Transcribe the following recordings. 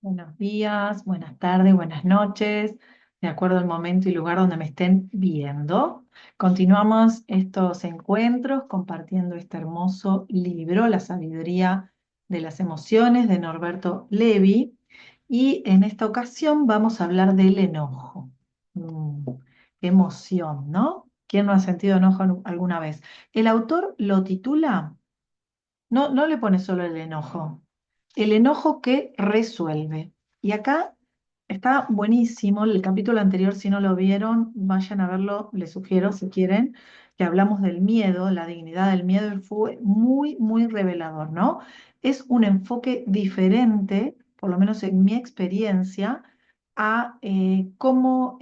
Buenos días, buenas tardes, buenas noches, de acuerdo al momento y lugar donde me estén viendo. Continuamos estos encuentros compartiendo este hermoso libro, La sabiduría de las emociones, de Norberto Levi. Y en esta ocasión vamos a hablar del enojo. Mm, qué emoción, ¿no? ¿Quién no ha sentido enojo alguna vez? El autor lo titula, no le pone solo el enojo que resuelve. Y acá está buenísimo el capítulo anterior, si no lo vieron, vayan a verlo, les sugiero si quieren, que hablamos del miedo, la dignidad del miedo, y fue muy, muy revelador, ¿no? Es un enfoque diferente, por lo menos en mi experiencia, a cómo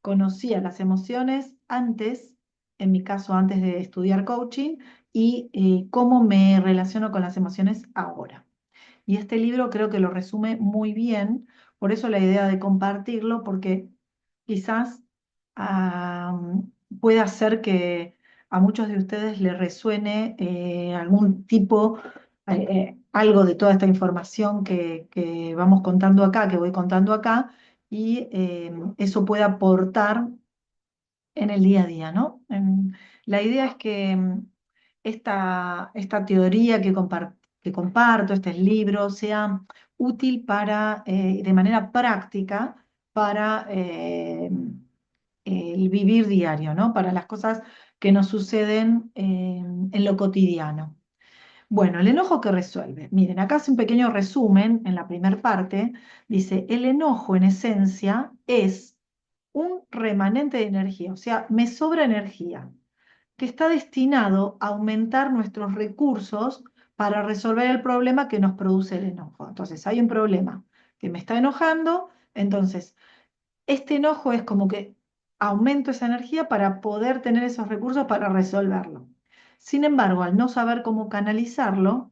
conocía las emociones antes, en mi caso antes de estudiar coaching, y cómo me relaciono con las emociones ahora. Y este libro creo que lo resume muy bien, por eso la idea de compartirlo, porque quizás pueda ser que a muchos de ustedes les resuene algún tipo, algo de toda esta información que vamos contando acá, que voy contando acá, y eso pueda aportar en el día a día, ¿no? La idea es que esta teoría que comparto, este libro, sea útil para, de manera práctica para el vivir diario, ¿no? Para las cosas que nos suceden en lo cotidiano. Bueno, el enojo que resuelve. Miren, acá hace un pequeño resumen en la primera parte. Dice, el enojo en esencia es un remanente de energía, o sea, me sobra energía, que está destinado a aumentar nuestros recursos para resolver el problema que nos produce el enojo. Entonces, hay un problema que me está enojando, entonces, este enojo es como que aumento esa energía para poder tener esos recursos para resolverlo. Sin embargo, al no saber cómo canalizarlo,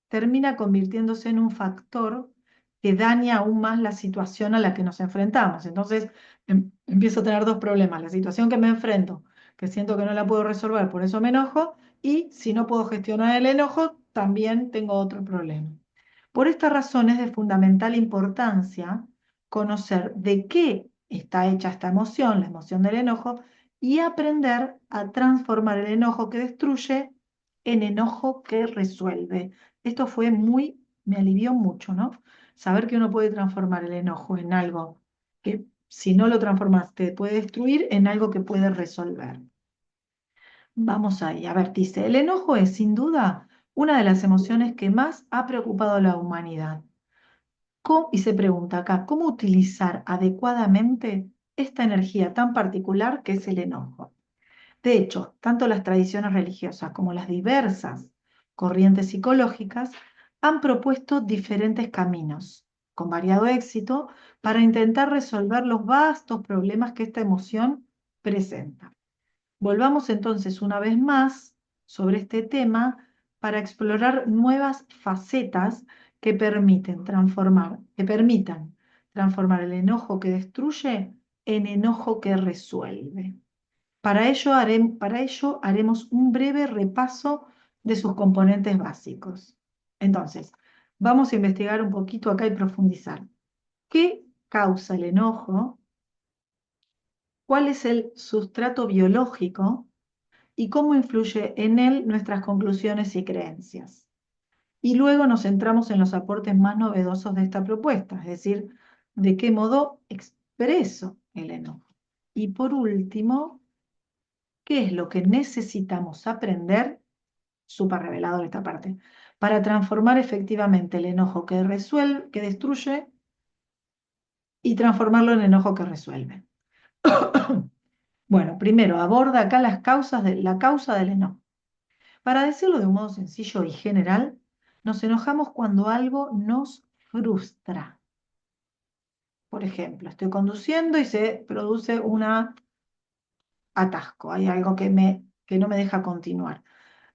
termina convirtiéndose en un factor que daña aún más la situación a la que nos enfrentamos. Entonces, empiezo a tener dos problemas. La situación que me enfrento, que siento que no la puedo resolver, por eso me enojo, y si no puedo gestionar el enojo, también tengo otro problema. Por esta razón es de fundamental importancia conocer de qué está hecha esta emoción, la emoción del enojo, y aprender a transformar el enojo que destruye en enojo que resuelve. Esto fue me alivió mucho, ¿no? Saber que uno puede transformar el enojo en algo que si no lo transformas te puede destruir en algo que puede resolver. Vamos ahí, a ver, dice, el enojo es sin duda una de las emociones que más ha preocupado a la humanidad. Y se pregunta acá, ¿cómo utilizar adecuadamente esta energía tan particular que es el enojo? De hecho, tanto las tradiciones religiosas como las diversas corrientes psicológicas han propuesto diferentes caminos, con variado éxito, para intentar resolver los vastos problemas que esta emoción presenta. Volvamos entonces una vez más sobre este tema para explorar nuevas facetas que permitan transformar el enojo que destruye en enojo que resuelve. Para ello haremos un breve repaso de sus componentes básicos. Entonces, vamos a investigar un poquito acá y profundizar. ¿Qué causa el enojo? ¿Cuál es el sustrato biológico? ¿Y cómo influye en él nuestras conclusiones y creencias? Y luego nos centramos en los aportes más novedosos de esta propuesta, es decir, de qué modo expreso el enojo. Y por último, ¿qué es lo que necesitamos aprender? Súper revelador esta parte, para transformar efectivamente el enojo que resuelve, que destruye, y transformarlo en enojo que resuelve. Bueno, primero aborda acá la causa del enojo. Para decirlo de un modo sencillo y general, nos enojamos cuando algo nos frustra. Por ejemplo, estoy conduciendo y se produce un atasco, hay algo que no me deja continuar.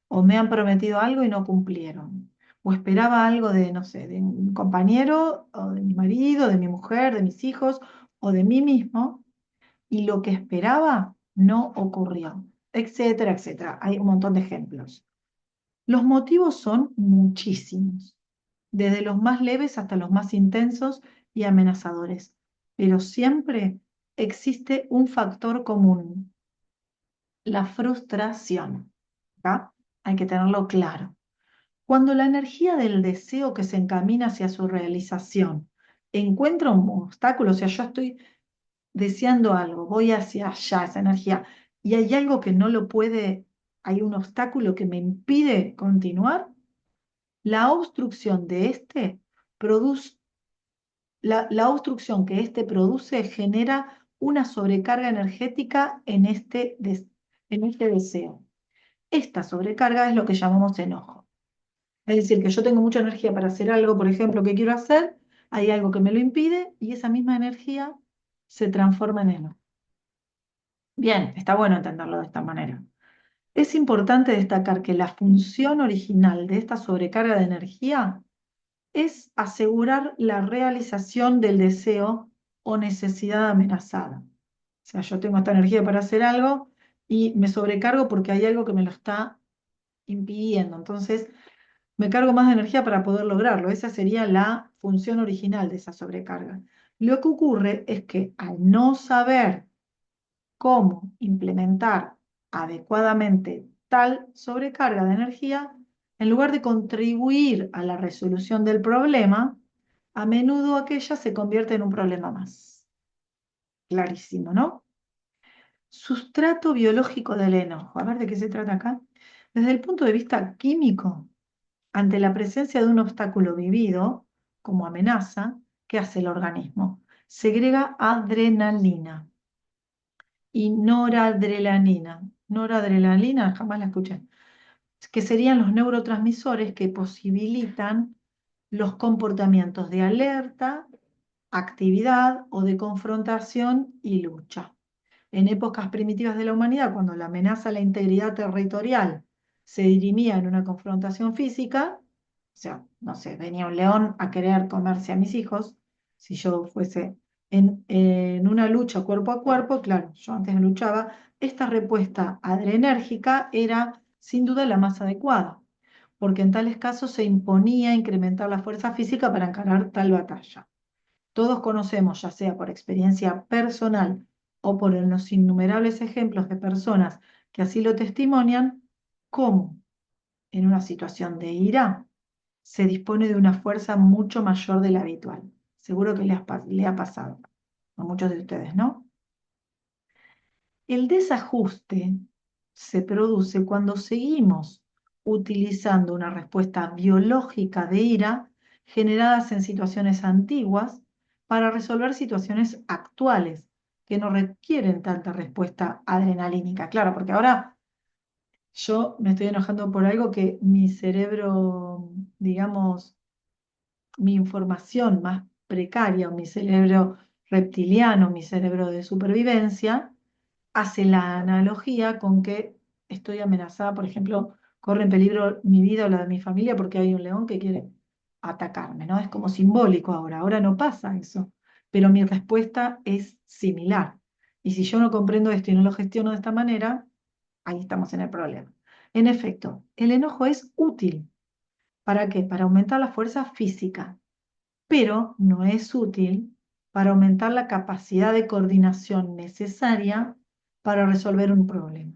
O me han prometido algo y no cumplieron. O esperaba algo de, no sé, de un compañero, o de mi marido, de mi mujer, de mis hijos, o de mí mismo, y lo que esperaba no ocurrió, etcétera, etcétera. Hay un montón de ejemplos. Los motivos son muchísimos. desde los más leves hasta los más intensos y amenazadores. Pero siempre existe un factor común, la frustración. ¿Acá? Hay que tenerlo claro. Cuando la energía del deseo que se encamina hacia su realización encuentra un obstáculo, o sea, yo estoy deseando algo, voy hacia allá, esa energía, y hay algo que no lo puede, hay un obstáculo que me impide continuar, la obstrucción de este produce, la obstrucción que este produce genera una sobrecarga energética en este deseo. Esta sobrecarga es lo que llamamos enojo. Es decir, que yo tengo mucha energía para hacer algo, por ejemplo, que quiero hacer, hay algo que me lo impide y esa misma energía se transforma en enojo. Bien, está bueno entenderlo de esta manera. Es importante destacar que la función original de esta sobrecarga de energía es asegurar la realización del deseo o necesidad amenazada. O sea, yo tengo esta energía para hacer algo y me sobrecargo porque hay algo que me lo está impidiendo. Entonces, me cargo más de energía para poder lograrlo. Esa sería la función original de esa sobrecarga. Lo que ocurre es que al no saber cómo implementar adecuadamente tal sobrecarga de energía, en lugar de contribuir a la resolución del problema, a menudo aquella se convierte en un problema más. Clarísimo, ¿no? Sustrato biológico del enojo. A ver de qué se trata acá. Desde el punto de vista químico, ante la presencia de un obstáculo vivido como amenaza, ¿qué hace el organismo? Segrega adrenalina y noradrenalina. Noradrenalina, jamás la escuché. Que serían los neurotransmisores que posibilitan los comportamientos de alerta, actividad o de confrontación y lucha. En épocas primitivas de la humanidad, cuando la amenaza a la integridad territorial se dirimía en una confrontación física, o sea, no sé, venía un león a querer comerse a mis hijos, si yo fuese en una lucha cuerpo a cuerpo, claro, yo antes no luchaba, esta respuesta adrenérgica era sin duda la más adecuada, porque en tales casos se imponía incrementar la fuerza física para encarar tal batalla. Todos conocemos, ya sea por experiencia personal o por los innumerables ejemplos de personas que así lo testimonian, cómo en una situación de ira se dispone de una fuerza mucho mayor de la habitual. Seguro que le ha pasado a muchos de ustedes, ¿no? El desajuste se produce cuando seguimos utilizando una respuesta biológica de ira generadas en situaciones antiguas para resolver situaciones actuales que no requieren tanta respuesta adrenalínica. Claro, porque ahora yo me estoy enojando por algo que mi cerebro, digamos, mi información más precaria, o mi cerebro reptiliano, mi cerebro de supervivencia, hace la analogía con que estoy amenazada, por ejemplo, corre en peligro mi vida o la de mi familia porque hay un león que quiere atacarme, ¿no? Es como simbólico ahora no pasa eso, pero mi respuesta es similar. Y si yo no comprendo esto y no lo gestiono de esta manera, ahí estamos en el problema. En efecto, el enojo es útil. ¿Para qué? Para aumentar la fuerza física, pero no es útil para aumentar la capacidad de coordinación necesaria para resolver un problema.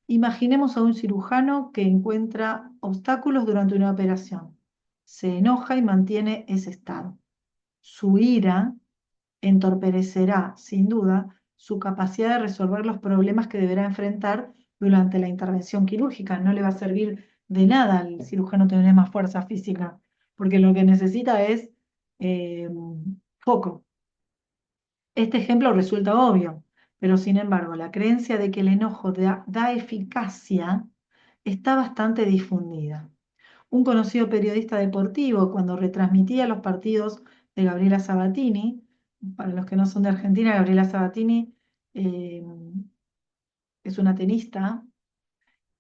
Imaginemos a un cirujano que encuentra obstáculos durante una operación. Se enoja y mantiene ese estado. Su ira entorpecerá, sin duda, su capacidad de resolver los problemas que deberá enfrentar durante la intervención quirúrgica. No le va a servir de nada al cirujano tener más fuerza física, porque lo que necesita es eh, foco. Este ejemplo resulta obvio, pero sin embargo, la creencia de que el enojo da eficacia está bastante difundida. Un conocido periodista deportivo, cuando retransmitía los partidos de Gabriela Sabatini, para los que no son de Argentina, Gabriela Sabatini eh, es una tenista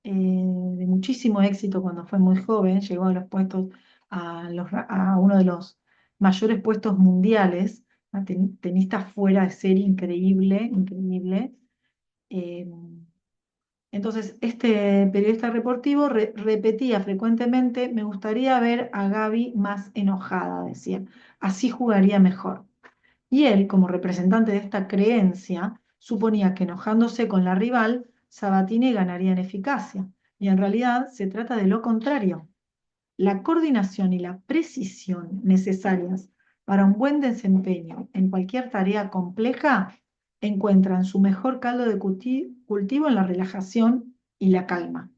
de muchísimo éxito cuando fue muy joven, llegó a los puestos, a uno de los mayores puestos mundiales, una tenista fuera de serie, increíble, increíble. Eh, Entonces, este periodista deportivo repetía frecuentemente, me gustaría ver a Gaby más enojada, decía, así jugaría mejor. Y él, como representante de esta creencia, suponía que enojándose con la rival, Sabatini ganaría en eficacia. Y en realidad se trata de lo contrario. La coordinación y la precisión necesarias para un buen desempeño en cualquier tarea compleja encuentran su mejor caldo de cultivo en la relajación y la calma.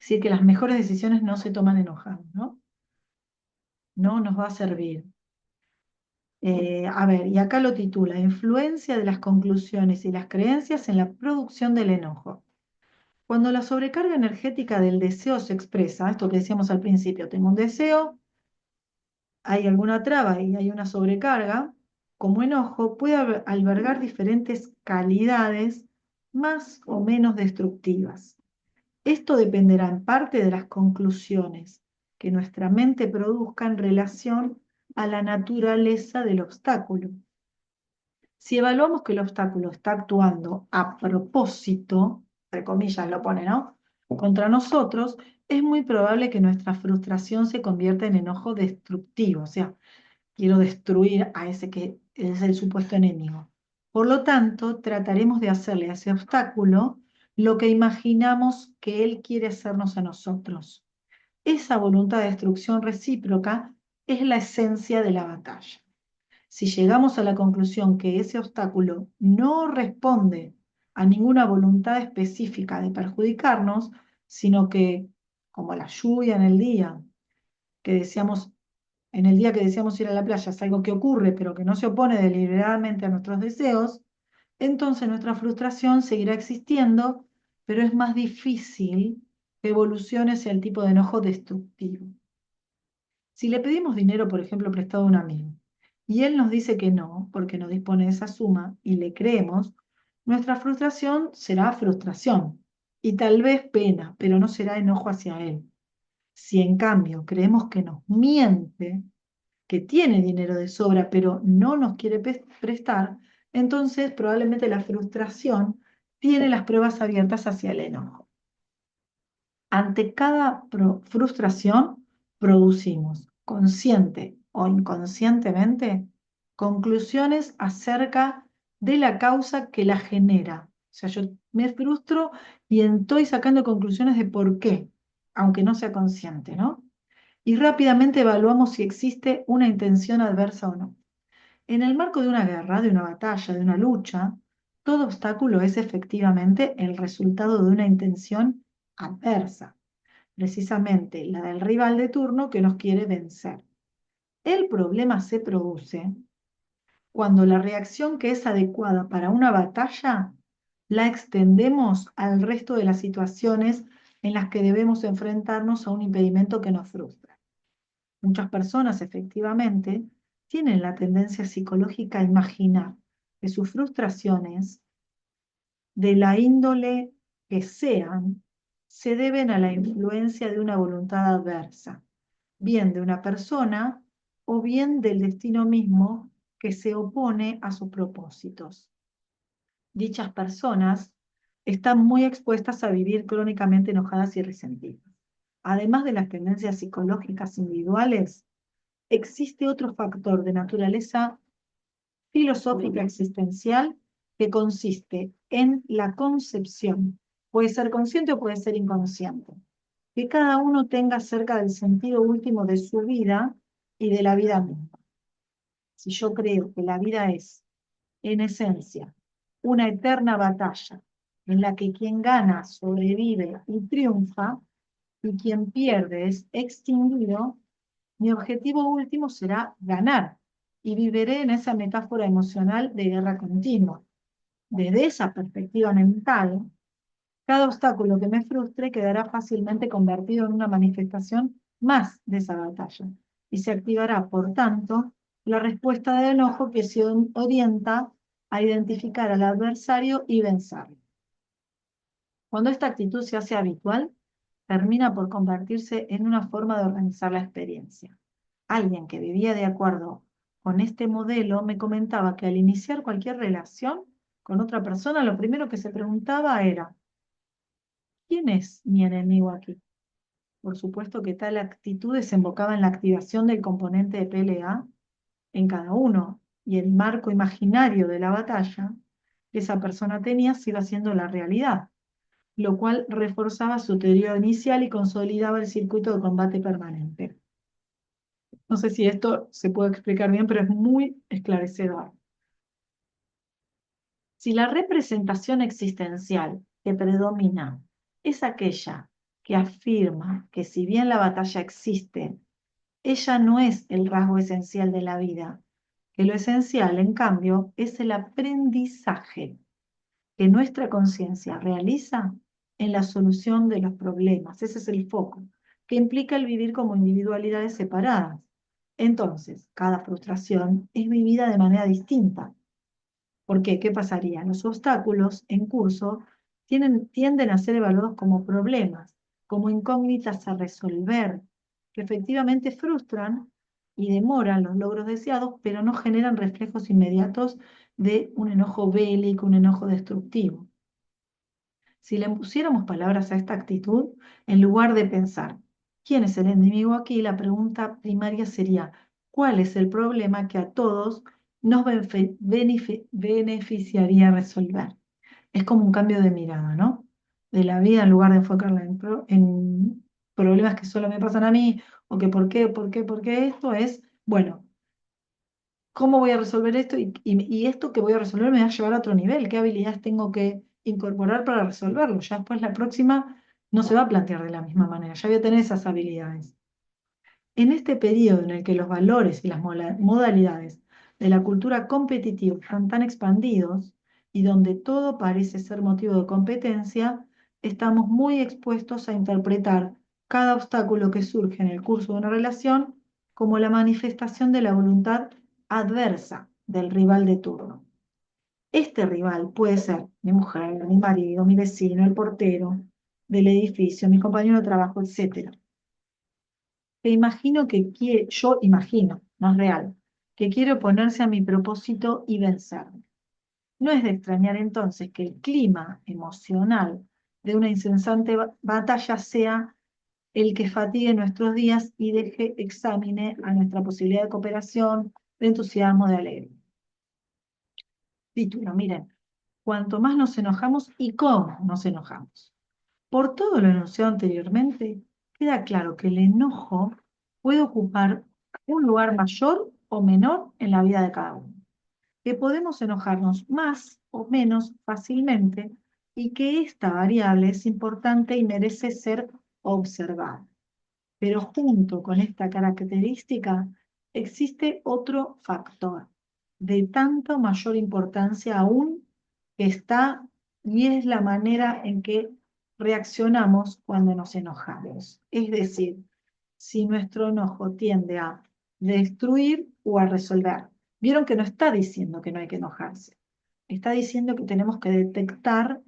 Es decir, que las mejores decisiones no se toman enojados, ¿no? No nos va a servir. A ver, y acá lo titula, Influencia de las conclusiones y las creencias en la producción del enojo. Cuando la sobrecarga energética del deseo se expresa, esto que decíamos al principio, tengo un deseo, hay alguna traba y hay una sobrecarga, como enojo, puede albergar diferentes calidades más o menos destructivas. Esto dependerá en parte de las conclusiones que nuestra mente produzca en relación a la naturaleza del obstáculo. Si evaluamos que el obstáculo está actuando a propósito, entre comillas lo pone, ¿no? Contra nosotros, es muy probable que nuestra frustración se convierta en enojo destructivo, o sea, quiero destruir a ese que es el supuesto enemigo. Por lo tanto, trataremos de hacerle a ese obstáculo lo que imaginamos que él quiere hacernos a nosotros. Esa voluntad de destrucción recíproca es la esencia de la batalla. Si llegamos a la conclusión que ese obstáculo no responde a ninguna voluntad específica de perjudicarnos, sino que, como la lluvia que decíamos, en el día que deseamos ir a la playa, es algo que ocurre, pero que no se opone deliberadamente a nuestros deseos, entonces nuestra frustración seguirá existiendo, pero es más difícil que evolucione hacia el tipo de enojo destructivo. Si le pedimos dinero, por ejemplo, prestado a un amigo, y él nos dice que no, porque no dispone de esa suma, y le creemos, nuestra frustración será frustración, y tal vez pena, pero no será enojo hacia él. Si en cambio creemos que nos miente, que tiene dinero de sobra, pero no nos quiere prestar, entonces probablemente la frustración tiene las pruebas abiertas hacia el enojo. Ante cada frustración producimos, consciente o inconscientemente, conclusiones acerca de la causa que la genera. O sea, yo me frustro y estoy sacando conclusiones de por qué, aunque no sea consciente, ¿no? Y rápidamente evaluamos si existe una intención adversa o no. En el marco de una guerra, de una batalla, de una lucha, todo obstáculo es efectivamente el resultado de una intención adversa, precisamente la del rival de turno que nos quiere vencer. El problema se produce cuando la reacción que es adecuada para una batalla la extendemos al resto de las situaciones en las que debemos enfrentarnos a un impedimento que nos frustra. Muchas personas efectivamente tienen la tendencia psicológica a imaginar que sus frustraciones, de la índole que sean, se deben a la influencia de una voluntad adversa, bien de una persona o bien del destino mismo que se opone a sus propósitos. Dichas personas están muy expuestas a vivir crónicamente enojadas y resentidas. Además de las tendencias psicológicas individuales, existe otro factor de naturaleza filosófica existencial que consiste en la concepción, puede ser consciente o puede ser inconsciente, que cada uno tenga cerca del sentido último de su vida y de la vida misma. Si yo creo que la vida es, en esencia, una eterna batalla en la que quien gana sobrevive y triunfa, y quien pierde es extinguido, mi objetivo último será ganar y viviré en esa metáfora emocional de guerra continua. Desde esa perspectiva mental, cada obstáculo que me frustre quedará fácilmente convertido en una manifestación más de esa batalla y se activará, por tanto, la respuesta de enojo que se orienta a identificar al adversario y vencerlo. Cuando esta actitud se hace habitual, termina por convertirse en una forma de organizar la experiencia. Alguien que vivía de acuerdo con este modelo me comentaba que al iniciar cualquier relación con otra persona, lo primero que se preguntaba era, ¿quién es mi enemigo aquí? Por supuesto que tal actitud desembocaba en la activación del componente de pelea en cada uno, y el marco imaginario de la batalla que esa persona tenía se iba haciendo la realidad, lo cual reforzaba su teoría inicial y consolidaba el circuito de combate permanente. No sé si esto se puede explicar bien, pero es muy esclarecedor. Si la representación existencial que predomina es aquella que afirma que si bien la batalla existe, ella no es el rasgo esencial de la vida, que lo esencial, en cambio, es el aprendizaje que nuestra conciencia realiza en la solución de los problemas. Ese es el foco, que implica el vivir como individualidades separadas. Entonces, cada frustración es vivida de manera distinta. ¿Por qué? ¿Qué pasaría? Los obstáculos en curso tienden a ser evaluados como problemas, como incógnitas a resolver, que efectivamente frustran y demoran los logros deseados, pero no generan reflejos inmediatos de un enojo bélico, un enojo destructivo. Si le pusiéramos palabras a esta actitud, en lugar de pensar, ¿quién es el enemigo aquí? La pregunta primaria sería, ¿cuál es el problema que a todos nos beneficiaría resolver? Es como un cambio de mirada, ¿no? De la vida, en lugar de enfocarla en problemas que solo me pasan a mí, o que por qué esto es, bueno, ¿cómo voy a resolver esto? Y esto que voy a resolver me va a llevar a otro nivel. ¿Qué habilidades tengo que incorporar para resolverlo? Ya después la próxima no se va a plantear de la misma manera. Ya voy a tener esas habilidades. En este periodo en el que los valores y las modalidades de la cultura competitiva están tan expandidos y donde todo parece ser motivo de competencia, estamos muy expuestos a interpretar cada obstáculo que surge en el curso de una relación como la manifestación de la voluntad adversa del rival de turno. Este rival puede ser mi mujer, mi marido, mi vecino, el portero del edificio, mi compañero de trabajo, etc. Que imagino que quiere, yo imagino, no es real, que quiere oponerse a mi propósito y vencerme. No es de extrañar entonces que el clima emocional de una incesante batalla sea el que fatigue nuestros días y deje examine a nuestra posibilidad de cooperación, de entusiasmo, de alegría. Título, miren, cuanto más nos enojamos y cómo nos enojamos. Por todo lo enunciado anteriormente, queda claro que el enojo puede ocupar un lugar mayor o menor en la vida de cada uno, que podemos enojarnos más o menos fácilmente y que esta variable es importante y merece ser observada. Pero junto con esta característica existe otro factor de tanto mayor importancia aún que está y es la manera en que reaccionamos cuando nos enojamos. Es decir, si nuestro enojo tiende a destruir o a resolver. Vieron que no está diciendo que no hay que enojarse. Está diciendo que tenemos que detectar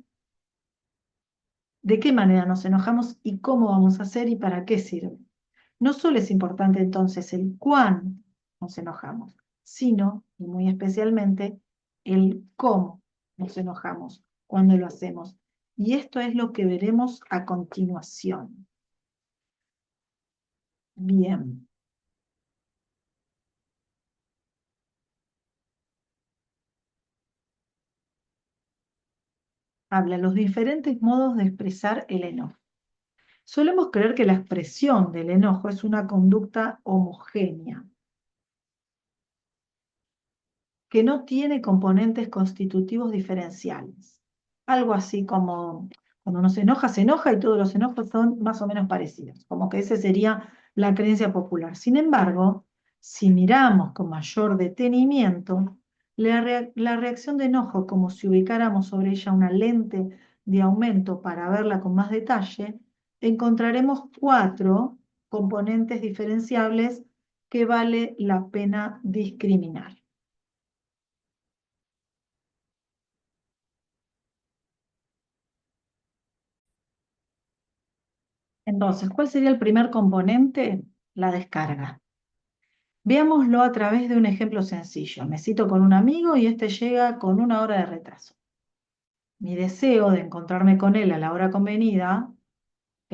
de qué manera nos enojamos y cómo vamos a hacer y para qué sirve. No solo es importante entonces el cuán nos enojamos, sino, y muy especialmente, el cómo nos enojamos cuando lo hacemos. Y esto es lo que veremos a continuación. Bien, habla los diferentes modos de expresar el enojo. Solemos creer que la expresión del enojo es una conducta homogénea, que no tiene componentes constitutivos diferenciales. Algo así como cuando uno se enoja y todos los enojos son más o menos parecidos, como que esa sería la creencia popular. Sin embargo, si miramos con mayor detenimiento, la reacción de enojo, como si ubicáramos sobre ella una lente de aumento para verla con más detalle, encontraremos 4 componentes diferenciables que vale la pena discriminar. Entonces, ¿cuál sería el primer componente? La descarga. Veámoslo a través de un ejemplo sencillo. Me cito con un amigo y este llega con 1 hora de retraso. Mi deseo de encontrarme con él a la hora convenida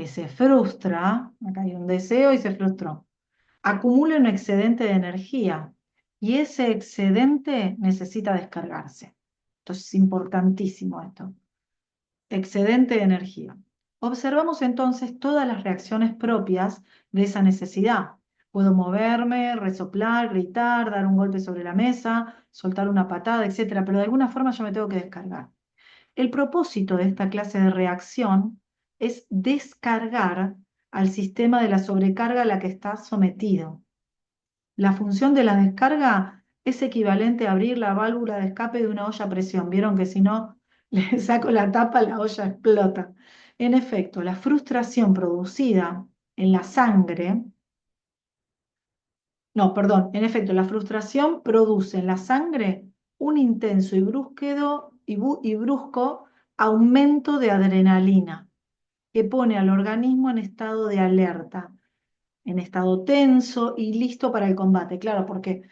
que se frustra, acá hay un deseo y se frustró, acumula un excedente de energía y ese excedente necesita descargarse. Entonces es importantísimo esto. Excedente de energía. Observamos entonces todas las reacciones propias de esa necesidad. Puedo moverme, resoplar, gritar, dar un golpe sobre la mesa, soltar una patada, etcétera, pero de alguna forma yo me tengo que descargar. El propósito de esta clase de reacción es descargar al sistema de la sobrecarga a la que está sometido. La función de la descarga es equivalente a abrir la válvula de escape de una olla a presión. Vieron que si no le saco la tapa, la olla explota. En efecto, la frustración producida en la sangre, no, perdón, en efecto, la frustración produce en la sangre un intenso y brusco aumento de adrenalina que pone al organismo en estado de alerta, en estado tenso y listo para el combate. Claro, porque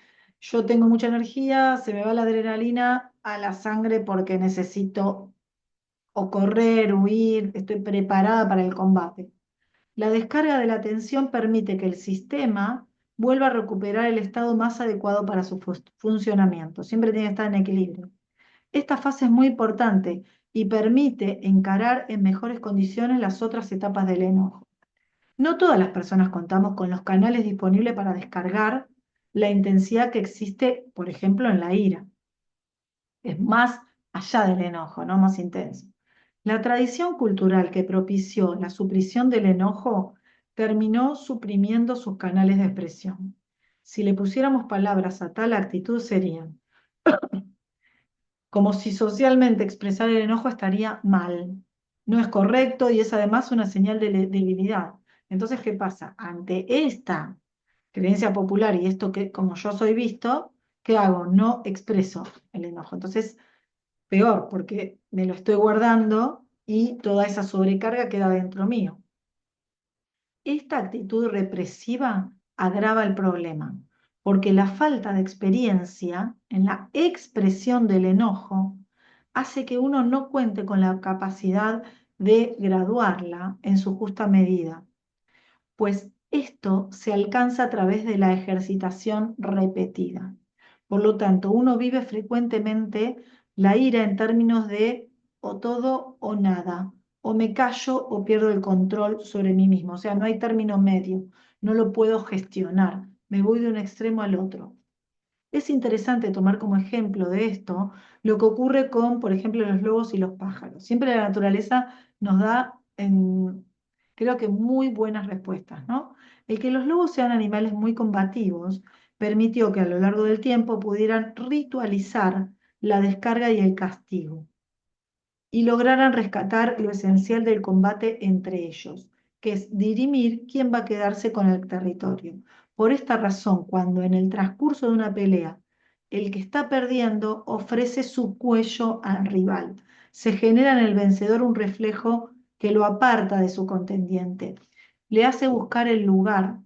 yo tengo mucha energía, se me va la adrenalina a la sangre porque necesito o correr, huir, estoy preparada para el combate. La descarga de la tensión permite que el sistema vuelva a recuperar el estado más adecuado para su funcionamiento. Siempre tiene que estar en equilibrio. Esta fase es muy importante y permite encarar en mejores condiciones las otras etapas del enojo. No todas las personas contamos con los canales disponibles para descargar la intensidad que existe, por ejemplo, en la ira. Es más allá del enojo, ¿no? Más intenso. La tradición cultural que propició la supresión del enojo terminó suprimiendo sus canales de expresión. Si le pusiéramos palabras a tal actitud serían como si socialmente expresar el enojo estaría mal. No es correcto y es además una señal de debilidad. Entonces, ¿qué pasa? Ante esta creencia popular y esto que como yo soy visto, ¿qué hago? No expreso el enojo. Entonces, peor, porque me lo estoy guardando y toda esa sobrecarga queda dentro mío. Esta actitud represiva agrava el problema, porque la falta de experiencia en la expresión del enojo hace que uno no cuente con la capacidad de graduarla en su justa medida, pues esto se alcanza a través de la ejercitación repetida. Por lo tanto, uno vive frecuentemente la ira en términos de o todo o nada, o me callo o pierdo el control sobre mí mismo. O sea, no hay término medio, no lo puedo gestionar, me voy de un extremo al otro. Es interesante tomar como ejemplo de esto lo que ocurre con, por ejemplo, los lobos y los pájaros. Siempre la naturaleza nos da, creo que, muy buenas respuestas, ¿no? El que los lobos sean animales muy combativos permitió que a lo largo del tiempo pudieran ritualizar la descarga y el castigo y lograran rescatar lo esencial del combate entre ellos, que es dirimir quién va a quedarse con el territorio. Por esta razón, cuando en el transcurso de una pelea el que está perdiendo ofrece su cuello al rival, se genera en el vencedor un reflejo que lo aparta de su contendiente, le hace buscar el lugar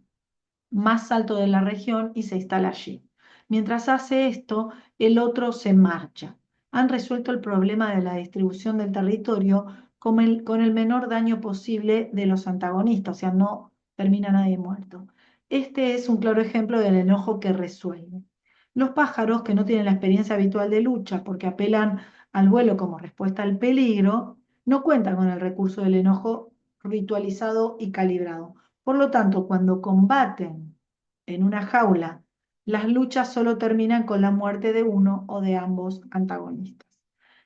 más alto de la región y se instala allí. Mientras hace esto, el otro se marcha. Han resuelto el problema de la distribución del territorio con el menor daño posible de los antagonistas, o sea, no termina nadie muerto. Este es un claro ejemplo del enojo que resuelve. Los pájaros, que no tienen la experiencia habitual de lucha porque apelan al vuelo como respuesta al peligro, no cuentan con el recurso del enojo ritualizado y calibrado. Por lo tanto, cuando combaten en una jaula, las luchas solo terminan con la muerte de uno o de ambos antagonistas.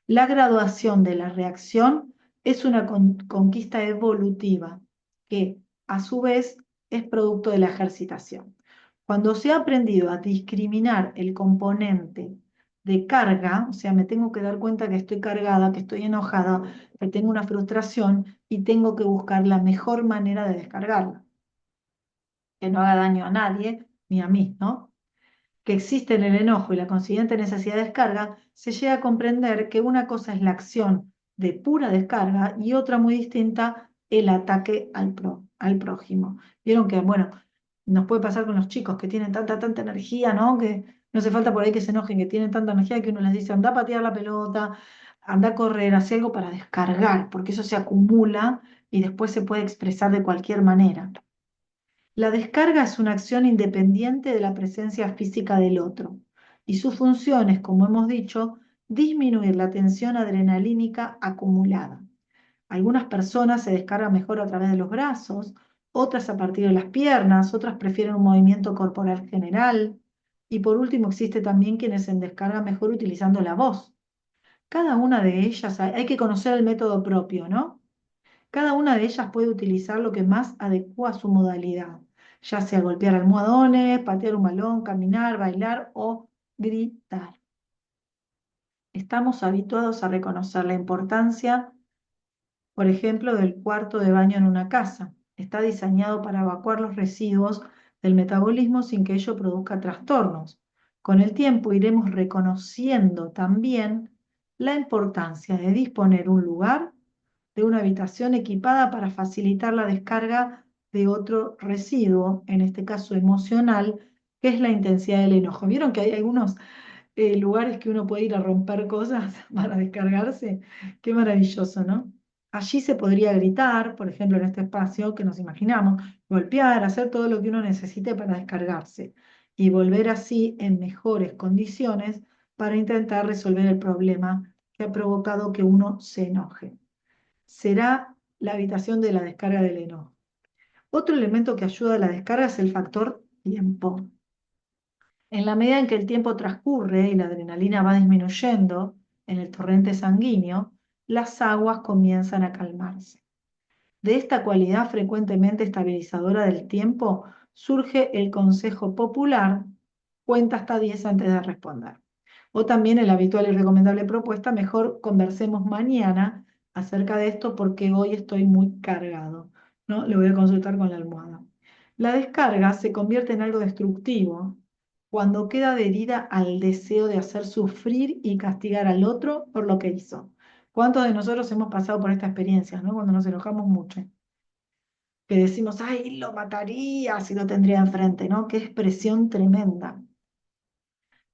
La graduación de la reacción es una conquista evolutiva que, a su vez, es producto de la ejercitación. Cuando se ha aprendido a discriminar el componente de carga, o sea, me tengo que dar cuenta que estoy cargada, que estoy enojada, que tengo una frustración y tengo que buscar la mejor manera de descargarla que no haga daño a nadie ni a mí, ¿no? Que existe en el enojo y la consiguiente necesidad de descarga, se llega a comprender que una cosa es la acción de pura descarga y otra muy distinta, el ataque al prójimo. Vieron que, bueno, nos puede pasar con los chicos que tienen tanta energía, ¿no? Que no hace falta por ahí que se enojen, que tienen tanta energía que uno les dice, anda a patear la pelota, anda a correr, hace algo para descargar, porque eso se acumula y después se puede expresar de cualquier manera. La descarga es una acción independiente de la presencia física del otro y su función es, como hemos dicho, disminuir la tensión adrenalínica acumulada. Algunas personas se descargan mejor a través de los brazos, otras a partir de las piernas, otras prefieren un movimiento corporal general y por último existe también quienes se descargan mejor utilizando la voz. Cada una de ellas, hay que conocer el método propio, ¿no? Cada una de ellas puede utilizar lo que más adecua a su modalidad, ya sea golpear almohadones, patear un balón, caminar, bailar o gritar. Estamos habituados a reconocer la importancia, por ejemplo, del cuarto de baño en una casa. Está diseñado para evacuar los residuos del metabolismo sin que ello produzca trastornos. Con el tiempo iremos reconociendo también la importancia de disponer un lugar de una habitación equipada para facilitar la descarga de otro residuo, en este caso emocional, que es la intensidad del enojo. ¿Vieron que hay algunos lugares que uno puede ir a romper cosas para descargarse? Qué maravilloso, ¿no? Allí se podría gritar, por ejemplo, en este espacio que nos imaginamos, golpear, hacer todo lo que uno necesite para descargarse y volver así en mejores condiciones para intentar resolver el problema que ha provocado que uno se enoje. Será la habitación de la descarga del enojo. Otro elemento que ayuda a la descarga es el factor tiempo. En la medida en que el tiempo transcurre y la adrenalina va disminuyendo en el torrente sanguíneo, las aguas comienzan a calmarse. De esta cualidad frecuentemente estabilizadora del tiempo surge el consejo popular, cuenta hasta 10 antes de responder. O también el habitual y recomendable propuesta, mejor conversemos mañana acerca de esto porque hoy estoy muy cargado, ¿no? Lo voy a consultar con la almohada. La descarga se convierte en algo destructivo cuando queda adherida al deseo de hacer sufrir y castigar al otro por lo que hizo. ¿Cuántos de nosotros hemos pasado por esta experiencia, ¿no? Cuando nos enojamos mucho, que decimos, ay, lo mataría si lo tendría enfrente, ¿no? Qué expresión tremenda.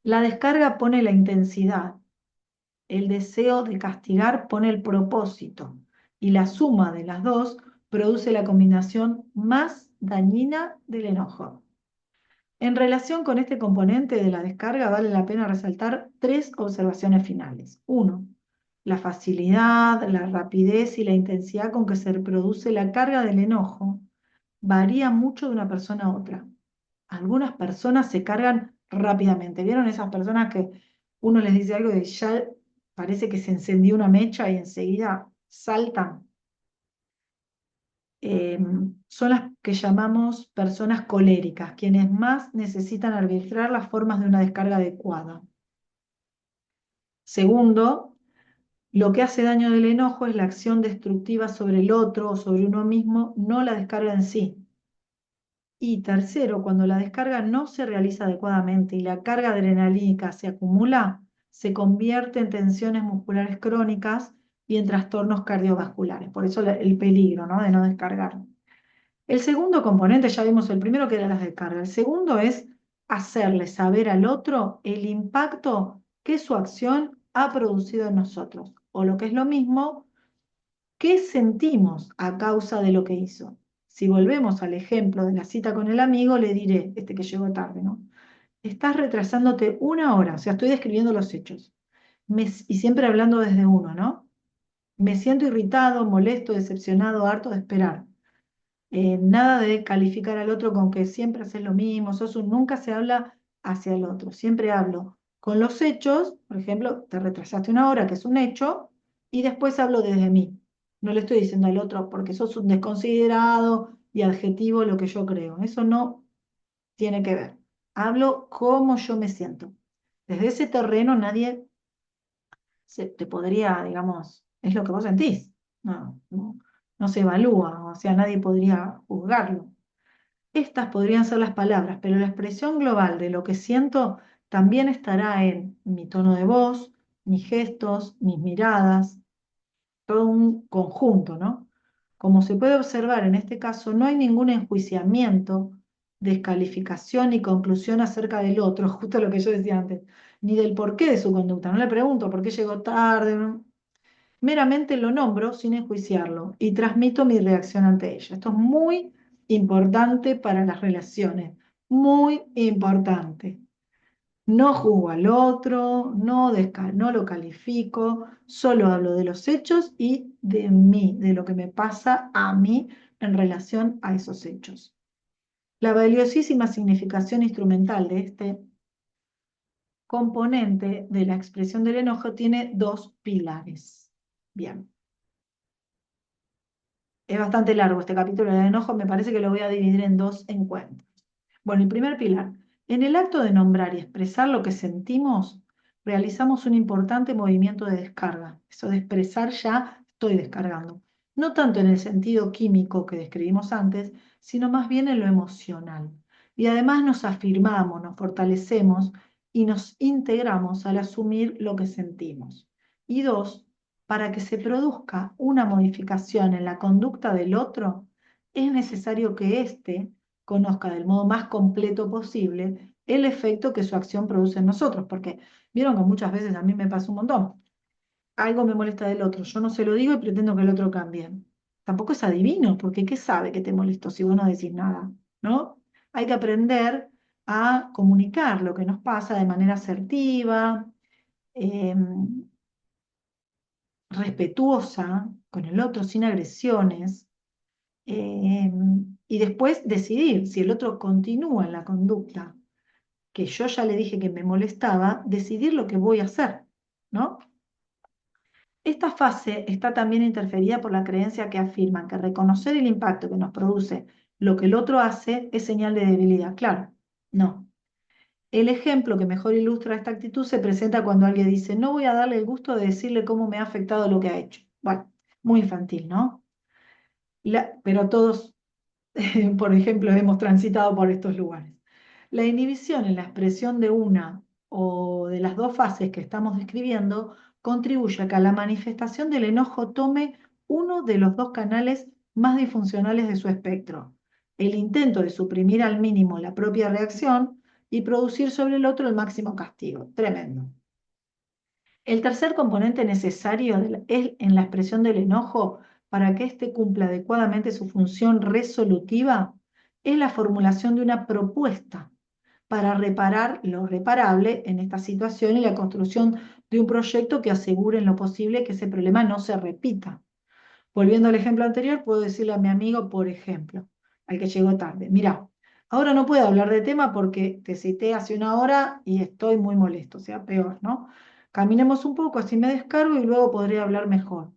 La descarga pone la intensidad, el deseo de castigar pone el propósito y la suma de las dos produce la combinación más dañina del enojo. En relación con este componente de la descarga, vale la pena resaltar tres observaciones finales. Uno, la facilidad, la rapidez y la intensidad con que se produce la carga del enojo varía mucho de una persona a otra. Algunas personas se cargan rápidamente. ¿Vieron esas personas que uno les dice algo y ya parece que se encendió una mecha y enseguida saltan? Son las que llamamos personas coléricas, quienes más necesitan arbitrar las formas de una descarga adecuada. Segundo, lo que hace daño del enojo es la acción destructiva sobre el otro o sobre uno mismo, no la descarga en sí. Y tercero, cuando la descarga no se realiza adecuadamente y la carga adrenalínica se acumula, se convierte en tensiones musculares crónicas y en trastornos cardiovasculares. Por eso el peligro, ¿no?, de no descargar. El segundo componente, ya vimos el primero que era la descarga. El segundo es hacerle saber al otro el impacto que su acción ha producido en nosotros. O lo que es lo mismo, ¿qué sentimos a causa de lo que hizo? Si volvemos al ejemplo de la cita con el amigo, le diré, este que llegó tarde, ¿no? Estás retrasándote una hora, o sea, estoy describiendo los hechos. Y siempre hablando desde uno, ¿no? Me siento irritado, molesto, decepcionado, harto de esperar. Nada de calificar al otro con que siempre haces lo mismo, nunca se habla hacia el otro, siempre hablo con los hechos, por ejemplo, te retrasaste una hora, que es un hecho, y después hablo desde mí. No le estoy diciendo al otro porque sos un desconsiderado y adjetivo lo que yo creo. Eso no tiene que ver. Hablo cómo yo me siento. Desde ese terreno nadie te podría, digamos, es lo que vos sentís. No se evalúa, o sea, nadie podría juzgarlo. Estas podrían ser las palabras, pero la expresión global de lo que siento también estará en mi tono de voz, mis gestos, mis miradas, todo un conjunto, ¿no? Como se puede observar en este caso, no hay ningún enjuiciamiento, descalificación ni conclusión acerca del otro, justo lo que yo decía antes, ni del porqué de su conducta. No le pregunto por qué llegó tarde, ¿no? meramente lo nombro sin enjuiciarlo y transmito mi reacción ante ella. Esto es muy importante para las relaciones, muy importante. No juzgo al otro, no lo califico, solo hablo de los hechos y de mí, de lo que me pasa a mí en relación a esos hechos. La valiosísima significación instrumental de este componente de la expresión del enojo tiene dos pilares. Bien, es bastante largo este capítulo del enojo, me parece que lo voy a dividir en dos encuentros. Bueno, el primer pilar. En el acto de nombrar y expresar lo que sentimos, realizamos un importante movimiento de descarga. Eso de expresar ya estoy descargando. No tanto en el sentido químico que describimos antes, sino más bien en lo emocional. Y además nos afirmamos, nos fortalecemos y nos integramos al asumir lo que sentimos. Y dos, para que se produzca una modificación en la conducta del otro, es necesario que éste conozca del modo más completo posible el efecto que su acción produce en nosotros, porque vieron que muchas veces a mí me pasa un montón. Algo me molesta del otro, yo no se lo digo y pretendo que el otro cambie. Tampoco es adivino, porque ¿qué sabe que te molestó si vos no decís nada? ¿No? Hay que aprender a comunicar lo que nos pasa de manera asertiva, eh, respetuosa con el otro, sin agresiones, eh, y después decidir si el otro continúa en la conducta que yo ya le dije que me molestaba, decidir lo que voy a hacer, ¿no? Esta fase está también interferida por la creencia que afirman que reconocer el impacto que nos produce lo que el otro hace es señal de debilidad. Claro, no. El ejemplo que mejor ilustra esta actitud se presenta cuando alguien dice, no voy a darle el gusto de decirle cómo me ha afectado lo que ha hecho. Bueno, muy infantil, ¿no? Pero todos, por ejemplo, hemos transitado por estos lugares. La inhibición en la expresión de una o de las dos fases que estamos describiendo contribuye a que la manifestación del enojo tome uno de los dos canales más disfuncionales de su espectro, el intento de suprimir al mínimo la propia reacción y producir sobre el otro el máximo castigo. Tremendo. El tercer componente necesario es en la expresión del enojo para que éste cumpla adecuadamente su función resolutiva es la formulación de una propuesta para reparar lo reparable en esta situación y la construcción de un proyecto que asegure en lo posible que ese problema no se repita. Volviendo al ejemplo anterior, puedo decirle a mi amigo, por ejemplo, al que llegó tarde, mira, ahora no puedo hablar de tema porque te cité hace una hora y estoy muy molesto, o sea, peor, ¿no? Caminemos un poco, así me descargo y luego podré hablar mejor.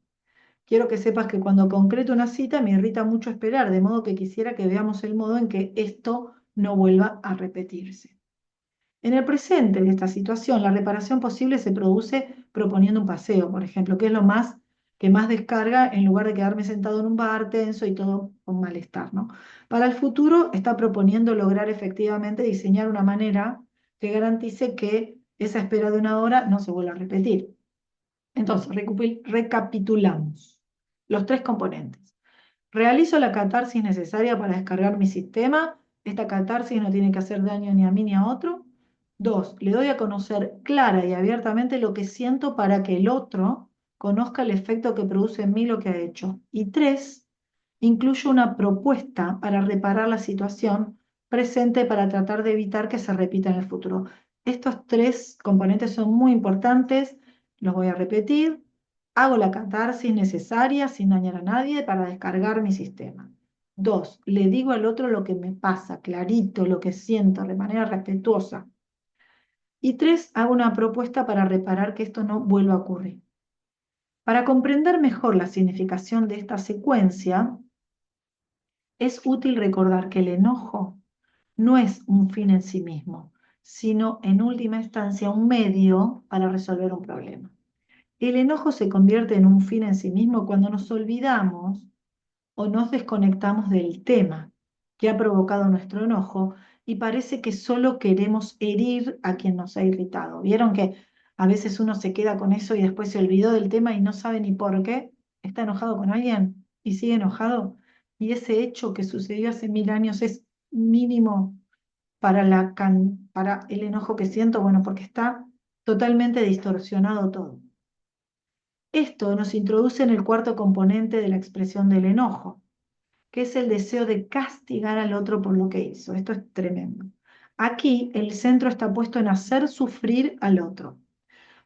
Quiero que sepas que cuando concreto una cita me irrita mucho esperar, de modo que quisiera que veamos el modo en que esto no vuelva a repetirse. En el presente de esta situación, la reparación posible se produce proponiendo un paseo, por ejemplo, que es lo más que más descarga en lugar de quedarme sentado en un bar tenso y todo con malestar, ¿no? Para el futuro está proponiendo lograr efectivamente diseñar una manera que garantice que esa espera de una hora no se vuelva a repetir. Entonces, recapitulamos los tres componentes. Realizo la catarsis necesaria para descargar mi sistema. Esta catarsis no tiene que hacer daño ni a mí ni a otro. Dos, le doy a conocer clara y abiertamente lo que siento para que el otro conozca el efecto que produce en mí lo que ha hecho. Y tres, incluyo una propuesta para reparar la situación presente para tratar de evitar que se repita en el futuro. Estos tres componentes son muy importantes, los voy a repetir. Hago la catarsis necesaria sin dañar a nadie para descargar mi sistema. Dos, le digo al otro lo que me pasa, clarito, lo que siento, de manera respetuosa. Y tres, hago una propuesta para reparar que esto no vuelva a ocurrir. Para comprender mejor la significación de esta secuencia, es útil recordar que el enojo no es un fin en sí mismo, sino en última instancia un medio para resolver un problema. El enojo se convierte en un fin en sí mismo cuando nos olvidamos o nos desconectamos del tema que ha provocado nuestro enojo y parece que solo queremos herir a quien nos ha irritado. ¿Vieron que a veces uno se queda con eso y después se olvidó del tema y no sabe ni por qué? Está enojado con alguien y sigue enojado. Y ese hecho que sucedió hace 1000 años es mínimo para el enojo que siento, bueno, porque está totalmente distorsionado todo. Esto nos introduce en el cuarto componente de la expresión del enojo, que es el deseo de castigar al otro por lo que hizo. Esto es tremendo. Aquí el centro está puesto en hacer sufrir al otro.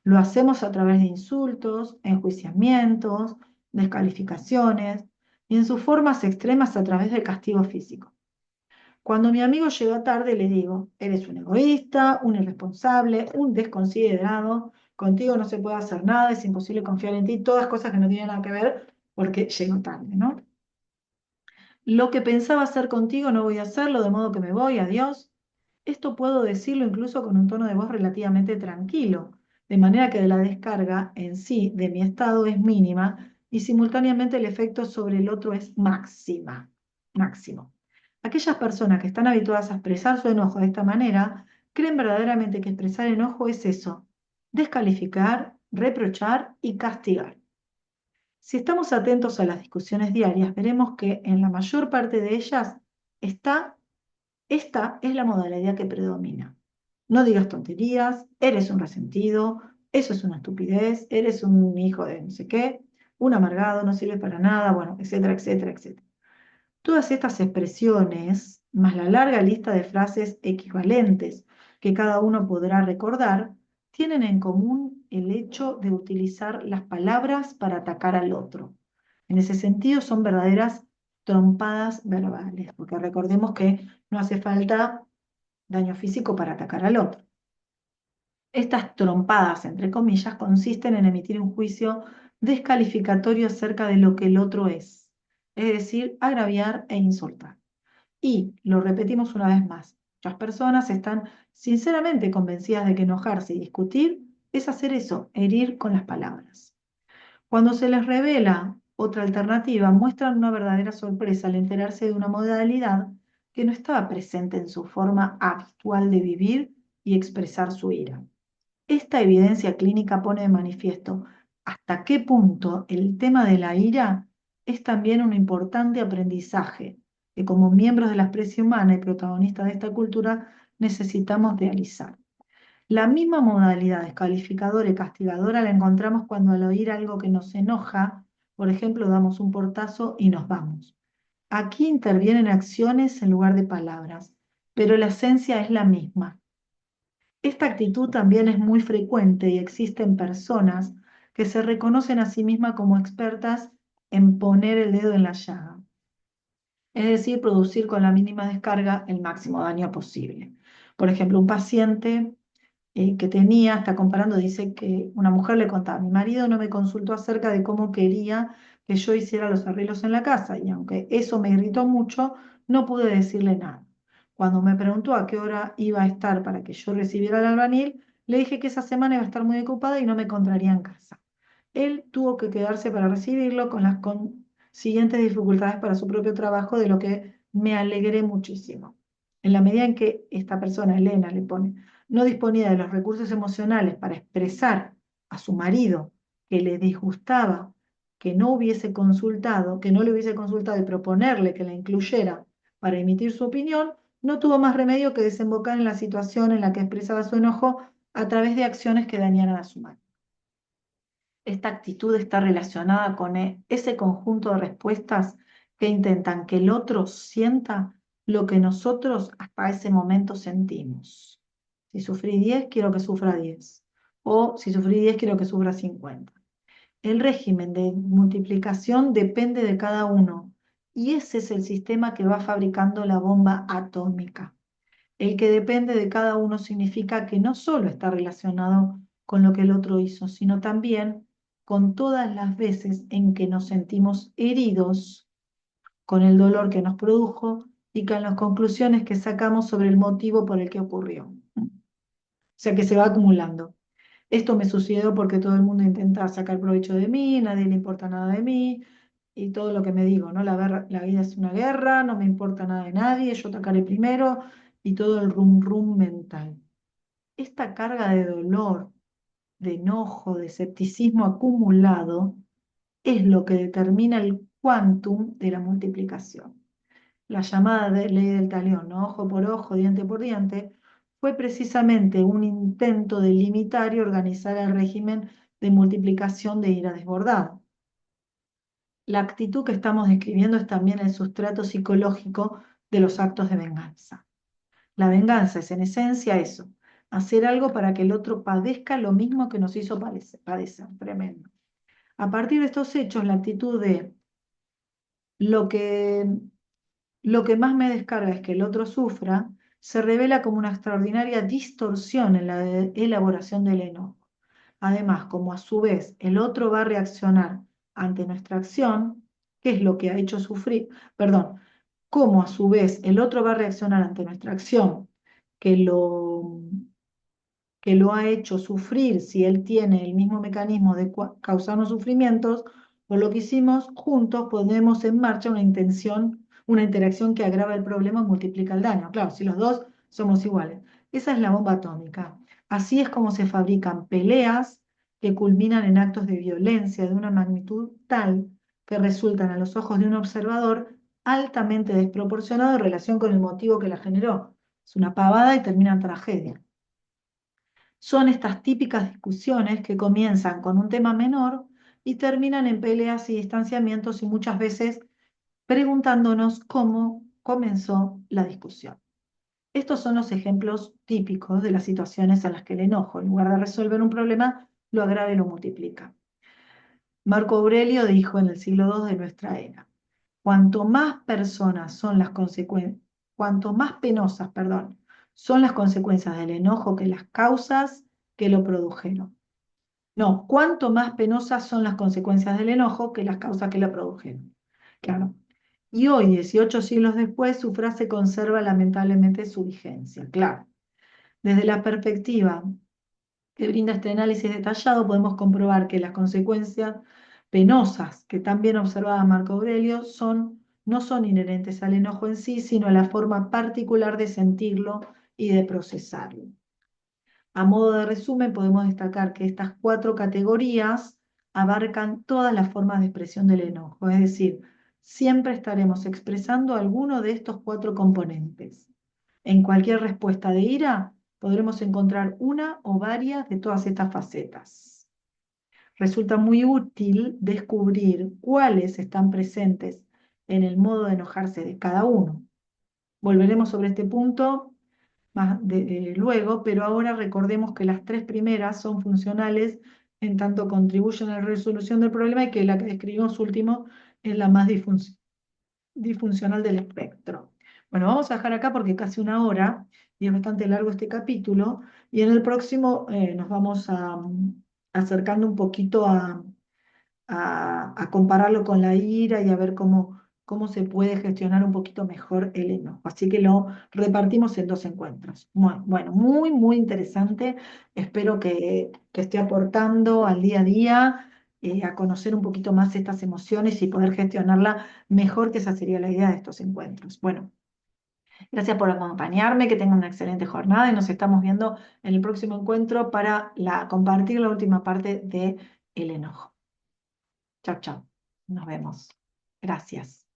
Lo hacemos a través de insultos, enjuiciamientos, descalificaciones y en sus formas extremas a través del castigo físico. Cuando mi amigo llega tarde, le digo, eres un egoísta, un irresponsable, un desconsiderado, contigo no se puede hacer nada, es imposible confiar en ti, todas cosas que no tienen nada que ver porque llego tarde, ¿no? Lo que pensaba hacer contigo no voy a hacerlo, de modo que me voy, adiós. Esto puedo decirlo incluso con un tono de voz relativamente tranquilo, de manera que la descarga en sí de mi estado es mínima y simultáneamente el efecto sobre el otro es máximo. Aquellas personas que están habituadas a expresar su enojo de esta manera creen verdaderamente que expresar enojo es eso, descalificar, reprochar y castigar. Si estamos atentos a las discusiones diarias, veremos que en la mayor parte de ellas esta es la modalidad que predomina. No digas tonterías, eres un resentido, eso es una estupidez, eres un hijo de no sé qué, un amargado, no sirve para nada, bueno, etcétera, etcétera, etcétera. Todas estas expresiones, más la larga lista de frases equivalentes que cada uno podrá recordar, tienen en común el hecho de utilizar las palabras para atacar al otro. En ese sentido, son verdaderas trompadas verbales, porque recordemos que no hace falta daño físico para atacar al otro. Estas trompadas, entre comillas, consisten en emitir un juicio descalificatorio acerca de lo que el otro es decir, agraviar e insultar. Y lo repetimos una vez más, muchas personas están sinceramente convencidas de que enojarse y discutir es hacer eso, herir con las palabras. Cuando se les revela otra alternativa, muestran una verdadera sorpresa al enterarse de una modalidad que no estaba presente en su forma habitual de vivir y expresar su ira. Esta evidencia clínica pone de manifiesto hasta qué punto el tema de la ira es también un importante aprendizaje que como miembros de la especie humana y protagonistas de esta cultura necesitamos realizar. La misma modalidad descalificadora y castigadora la encontramos cuando al oír algo que nos enoja, por ejemplo, damos un portazo y nos vamos. Aquí intervienen acciones en lugar de palabras, pero la esencia es la misma. Esta actitud también es muy frecuente y existen personas que se reconocen a sí mismas como expertas en poner el dedo en la llaga, es decir, producir con la mínima descarga el máximo daño posible. Por ejemplo, un paciente que tenía, está comparando, dice que una mujer le contaba, mi marido no me consultó acerca de cómo quería que yo hiciera los arreglos en la casa y aunque eso me irritó mucho, no pude decirle nada. Cuando me preguntó a qué hora iba a estar para que yo recibiera al albañil, le dije que esa semana iba a estar muy ocupada y no me encontraría en casa. Él tuvo que quedarse para recibirlo con las consiguientes dificultades para su propio trabajo, de lo que me alegré muchísimo. En la medida en que esta persona, Elena, le pone, no disponía de los recursos emocionales para expresar a su marido que le disgustaba que no hubiese consultado, que no le hubiese consultado y proponerle que la incluyera para emitir su opinión, no tuvo más remedio que desembocar en la situación en la que expresaba su enojo a través de acciones que dañaran a su marido. Esta actitud está relacionada con ese conjunto de respuestas que intentan que el otro sienta lo que nosotros hasta ese momento sentimos. Si sufrí 10, quiero que sufra 10. O si sufrí 10, quiero que sufra 50. El régimen de multiplicación depende de cada uno y ese es el sistema que va fabricando la bomba atómica. El que depende de cada uno significa que no solo está relacionado con lo que el otro hizo, sino también con todas las veces en que nos sentimos heridos, con el dolor que nos produjo y con las conclusiones que sacamos sobre el motivo por el que ocurrió. O sea que se va acumulando. Esto me sucedió porque todo el mundo intenta sacar provecho de mí, nadie le importa nada de mí, y todo lo que me digo, ¿no? La vida es una guerra, no me importa nada de nadie, yo atacaré primero, y todo el rum rum mental. Esta carga de dolor, de enojo, de escepticismo acumulado es lo que determina el quantum de la multiplicación. La llamada ley del talión, ¿no? Ojo por ojo, diente por diente, fue precisamente un intento de limitar y organizar el régimen de multiplicación de ira desbordada. La actitud que estamos describiendo es también el sustrato psicológico de los actos de venganza. La venganza es en esencia eso, hacer algo para que el otro padezca lo mismo que nos hizo padecer. Tremendo. A partir de estos hechos, la actitud de lo que, lo que más me descarga es que el otro sufra, se revela como una extraordinaria distorsión en la elaboración del enojo. Además, como a su vez el otro va a reaccionar ante nuestra acción, ¿qué es lo que ha hecho sufrir? Perdón, cómo a su vez el otro va a reaccionar ante nuestra acción, que lo, que lo ha hecho sufrir, si él tiene el mismo mecanismo de causarnos sufrimientos, por lo que hicimos juntos, ponemos en marcha una intención, una interacción que agrava el problema y multiplica el daño. Claro, si los dos somos iguales. Esa es la bomba atómica. Así es como se fabrican peleas que culminan en actos de violencia de una magnitud tal que resultan a los ojos de un observador altamente desproporcionado en relación con el motivo que la generó. Es una pavada y termina en tragedia. Son estas típicas discusiones que comienzan con un tema menor y terminan en peleas y distanciamientos y muchas veces preguntándonos cómo comenzó la discusión. Estos son los ejemplos típicos de las situaciones en las que el enojo, en lugar de resolver un problema, lo agrava y lo multiplica. Marco Aurelio dijo en el siglo II de nuestra era: cuanto más personas son las consecuencias, cuanto más penosas, perdón, son las consecuencias del enojo que las causas que lo produjeron. No, cuanto más penosas son las consecuencias del enojo que las causas que lo produjeron. Claro. Y hoy, 18 siglos después, su frase conserva lamentablemente su vigencia. Claro. Desde la perspectiva que brinda este análisis detallado, podemos comprobar que las consecuencias penosas que tan bien observaba Marco Aurelio no son inherentes al enojo en sí, sino a la forma particular de sentirlo y de procesarlo. A modo de resumen, podemos destacar que estas cuatro categorías abarcan todas las formas de expresión del enojo, es decir, siempre estaremos expresando alguno de estos cuatro componentes. En cualquier respuesta de ira podremos encontrar una o varias de todas estas facetas. Resulta muy útil descubrir cuáles están presentes en el modo de enojarse de cada uno. Volveremos sobre este punto luego, pero ahora recordemos que las tres primeras son funcionales en tanto contribuyen a la resolución del problema y que la que describimos último es la más disfuncional del espectro. Bueno, vamos a dejar acá porque casi una hora y es bastante largo este capítulo, y en el próximo nos vamos acercando un poquito a compararlo con la ira y a ver cómo se puede gestionar un poquito mejor el enojo. Así que lo repartimos en dos encuentros. Bueno, muy, muy interesante. Espero que esté aportando al día a día, a conocer un poquito más estas emociones y poder gestionarla mejor, que esa sería la idea de estos encuentros. Bueno, gracias por acompañarme, que tengan una excelente jornada y nos estamos viendo en el próximo encuentro para compartir la última parte de el enojo. Chao, chao. Nos vemos. Gracias.